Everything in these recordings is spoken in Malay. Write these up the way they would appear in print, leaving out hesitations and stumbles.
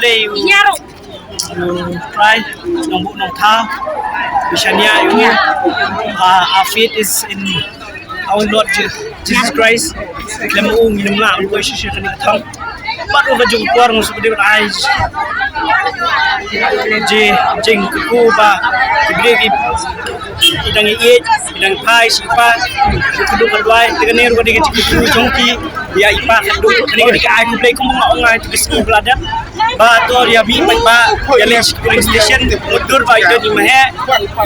play try nong tha Mishania our faith is in our Lord Jesus Christ lemu ngi la ko shi kan thang but over jung kwar mo subde eyes je jing ku ba gre ki idang idang pai sipa kudu kadwai dengan ni ru dengan ciku jongki ya ipa kudu dengan ai ku play ku mo ngai tu ski bladan ba to ya bi ba ya le police station mudur ba ide di mahe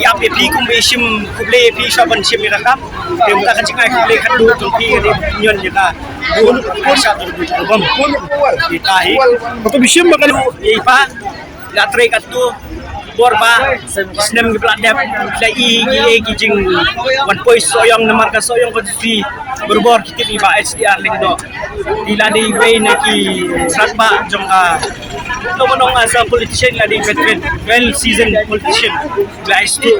ya pe pi ku be sim ku play pi shaban sim ni rakam te muta kan cikai ku play kadu jongki ni nyon jaka bun sa tu bom ditahi Atau bisa makan ipa la tre katu borba snem gi pladap la i jing one point soyong namar ka soyong posisi berbor kita di ba SDR lingdo dila di way na ki satba jong no monong as a politician la di veteran well seasoned politician la istu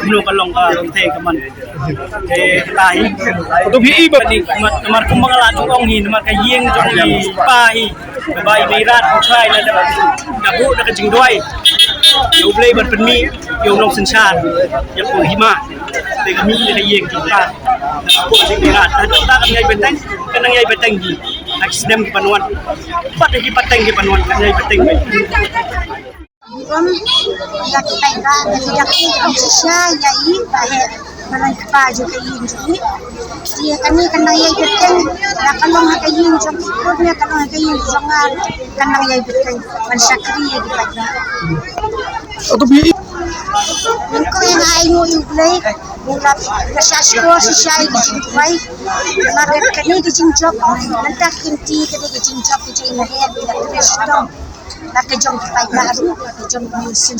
no kalong ka te kaman tahi atau bi ba ni namar ko mga latong hi namar ka yeng jong hi pahi bai mirat try la dabu na ka jing doi yo play ban pen mi yo long sen chan yo ko hima te kami le yeng ki ta ko jing mirat ta ta kan ngai benteng kan ngai benteng gi nak sedem ki panuan pat ki pateng ki panuan kan ngai benteng Om yak taiga yak ang sisya yai bahe malang pa jo kayin ji dia kami kena yai beteng la kalong kayin jong ko ne kalong kayin jongar kena yai beteng man sakri ya dipaga atau bi ko yang ai mo iblay mula kasasko sisya ji bai market kani di jinjok nantak kinti kani di jinjok di ina head di resto nak kejong kita baru kejong sin